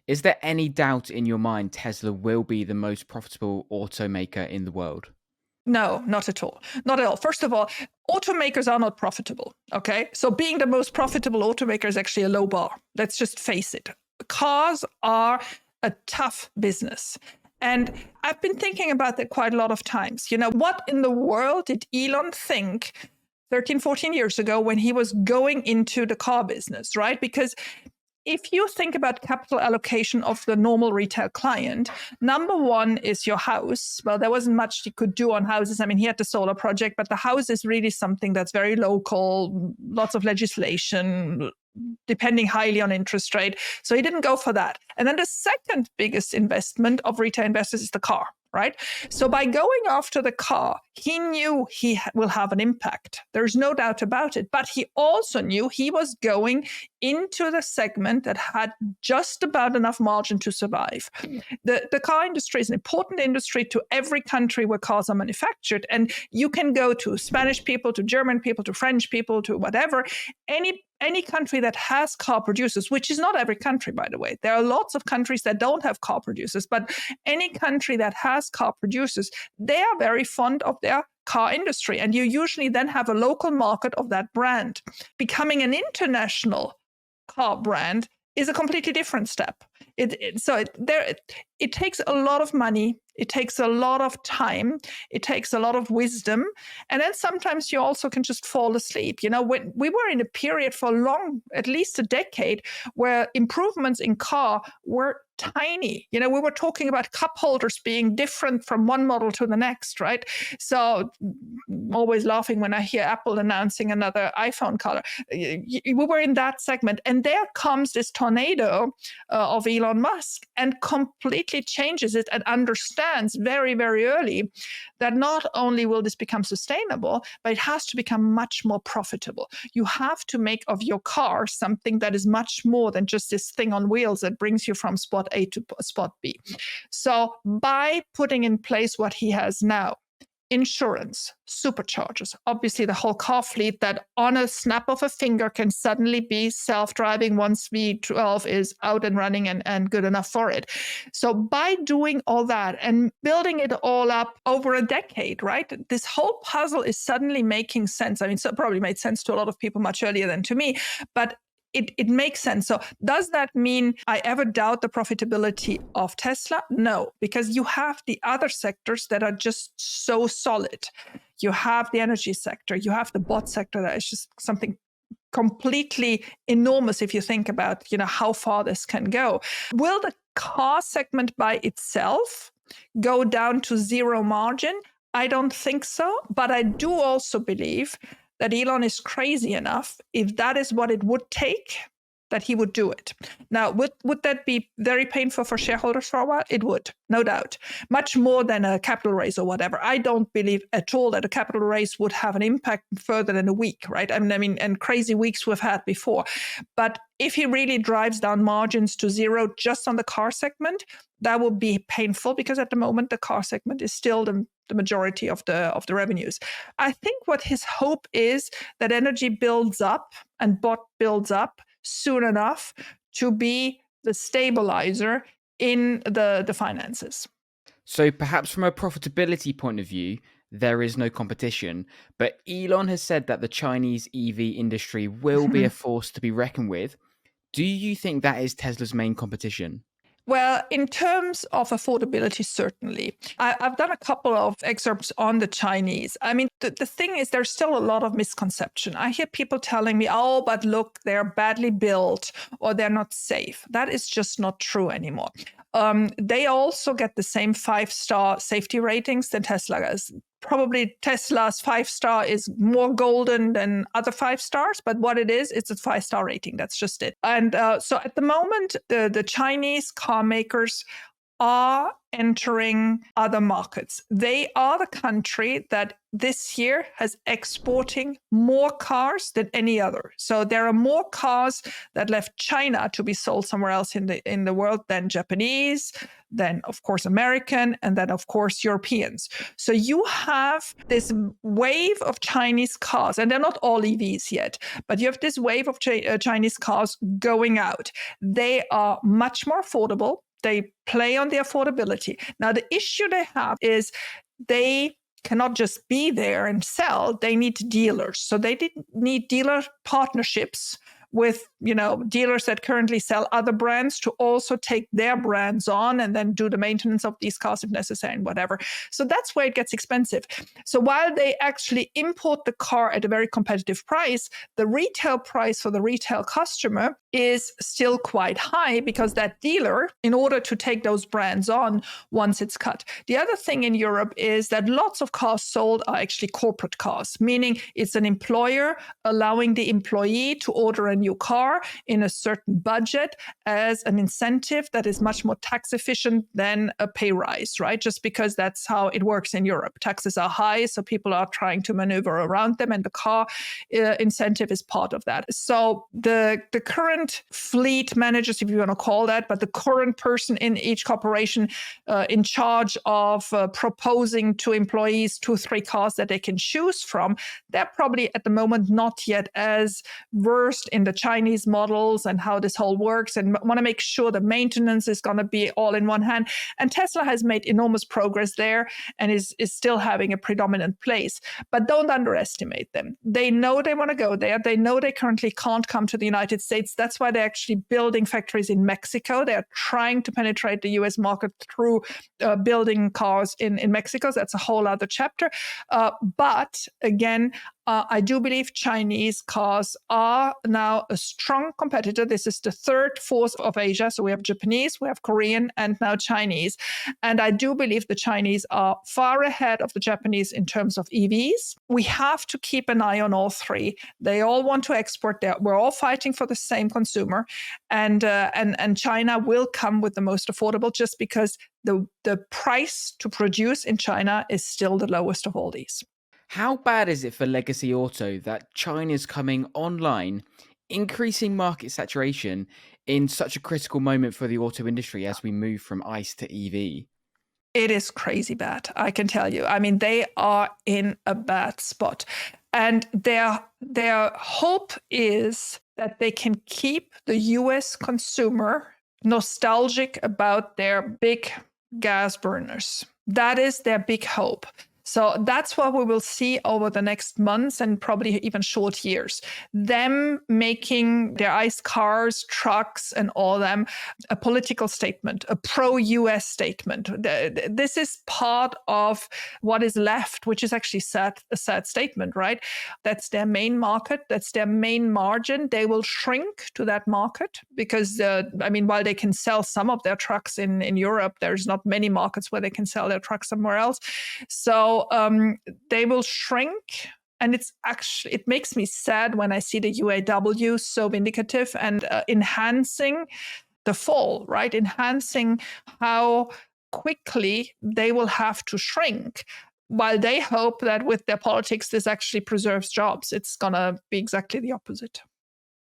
Is there any doubt in your mind Tesla will be the most profitable automaker in the world? No, not at all. Not at all. First of all, automakers are not profitable. Okay. So being the most profitable automaker is actually a low bar. Let's just face it. Cars are a tough business. And I've been thinking about that quite a lot of times. What in the world did Elon think 13, 14 years ago when he was going into the car business, right? Because if you think about capital allocation of the normal retail client, number one is your house. Well, there wasn't much he could do on houses. I mean, he had the solar project, but the house is really something that's very local, lots of legislation, depending highly on interest rate. So he didn't go for that. And then the second biggest investment of retail investors is the car, right? So by going after the car, he knew he will have an impact. There's no doubt about it. But he also knew he was going into the segment that had just about enough margin to survive. The car industry is an important industry to every country where cars are manufactured. And you can go to Spanish people, to German people, to French people, to whatever, any country that has car producers, which is not every country, by the way. There are lots of countries that don't have car producers, but any country that has car producers, they are very fond of their car industry. And you usually then have a local market of that brand. Becoming an international car brand is a completely different step. It takes a lot of money. It takes a lot of time. It takes a lot of wisdom. And then sometimes you also can just fall asleep. When we were in a period for long, at least a decade, where improvements in car were tiny. We were talking about cup holders being different from one model to the next, right? So I'm always laughing when I hear Apple announcing another iPhone color. We were in that segment. And there comes this tornado of Elon Musk and completely changes it and understands very, very early that not only will this become sustainable, but it has to become much more profitable. You have to make of your car something that is much more than just this thing on wheels that brings you from spot A to spot B. So by putting in place what he has now, insurance, superchargers, obviously the whole car fleet that on a snap of a finger can suddenly be self-driving once V12 is out and running and good enough for it. So by doing all that and building it all up over a decade, right, this whole puzzle is suddenly making sense. I mean, so it probably made sense to a lot of people much earlier than to me, but it makes sense. So does that mean I ever doubt the profitability of Tesla? No, because you have the other sectors that are just so solid. You have the energy sector, you have the bot sector that is just something completely enormous if you think about, how far this can go. Will the car segment by itself go down to zero margin? I don't think so, but I do also believe that Elon is crazy enough, if that is what it would take, that he would do it. Now, would that be very painful for shareholders for a while? It would, no doubt. Much more than a capital raise or whatever. I don't believe at all that a capital raise would have an impact further than a week, right? I mean, and crazy weeks we've had before. But if he really drives down margins to zero just on the car segment, that would be painful because at the moment the car segment is still the majority of the revenues. I think what his hope is that energy builds up and bot builds up soon enough to be the stabilizer in the finances. So perhaps from a profitability point of view, there is no competition, but Elon has said that the Chinese EV industry will be a force to be reckoned with. Do you think that is Tesla's main competition? Well, in terms of affordability, certainly. I've done a couple of excerpts on the Chinese. I mean, the thing is, there's still a lot of misconception. I hear people telling me, oh, but look, they're badly built or they're not safe. That is just not true anymore. They also get the same 5-star safety ratings that Tesla has. Probably Tesla's 5-star is more golden than other 5 stars, but what it is, it's a 5-star rating. That's just it. And so at the moment, the Chinese car makers are entering other markets. They are the country that this year has exporting more cars than any other. So there are more cars that left China to be sold somewhere else in the world than Japanese, then of course American, and then of course Europeans. So you have this wave of Chinese cars, and they're not all EVs yet, but you have this wave of Chinese cars going out. They are much more affordable. They play on the affordability. Now, the issue they have is they cannot just be there and sell. They need dealers. So they need dealer partnerships with, dealers that currently sell other brands to also take their brands on and then do the maintenance of these cars if necessary and whatever. So that's where it gets expensive. So while they actually import the car at a very competitive price, the retail price for the retail customer is still quite high because that dealer, in order to take those brands on, wants its cut. The other thing in Europe is that lots of cars sold are actually corporate cars, meaning it's an employer allowing the employee to order a new car in a certain budget as an incentive that is much more tax efficient than a pay rise, right? Just because that's how it works in Europe. Taxes are high, so people are trying to maneuver around them, and the car incentive is part of that. So the current fleet managers, if you want to call that, but the current person in each corporation in charge of proposing to employees 2 or 3 cars that they can choose from, they're probably at the moment not yet as versed in the Chinese models and how this whole works, and want to make sure the maintenance is going to be all in one hand. And Tesla has made enormous progress there and is still having a predominant place. But don't underestimate them. They know they want to go there. They know they currently can't come to the United States. That's why they're actually building factories in Mexico. They're trying to penetrate the US market through building cars in Mexico. So that's a whole other chapter. But again, I do believe Chinese cars are now a strong competitor. This is the third force of Asia. So we have Japanese, we have Korean, and now Chinese. And I do believe the Chinese are far ahead of the Japanese in terms of EVs. We have to keep an eye on all three. They all want to export there. We're all fighting for the same consumer. And China will come with the most affordable just because the price to produce in China is still the lowest of all these. How bad is it for legacy auto that China's coming online, increasing market saturation in such a critical moment for the auto industry as we move from ICE to EV? It is crazy bad, I can tell you. I mean, they are in a bad spot. And their hope is that they can keep the US consumer nostalgic about their big gas burners. That is their big hope. So that's what we will see over the next months and probably even short years. Them making their ICE cars, trucks, and all them a political statement, a pro-US statement. This is part of what is left, which is actually a sad statement, right? That's their main market. That's their main margin. They will shrink to that market because, while they can sell some of their trucks in Europe, there's not many markets where they can sell their trucks somewhere else. So they will shrink, and it makes me sad when I see the UAW so vindicative and enhancing the fall, right? Enhancing how quickly they will have to shrink, while they hope that with their politics, this actually preserves jobs. It's going to be exactly the opposite.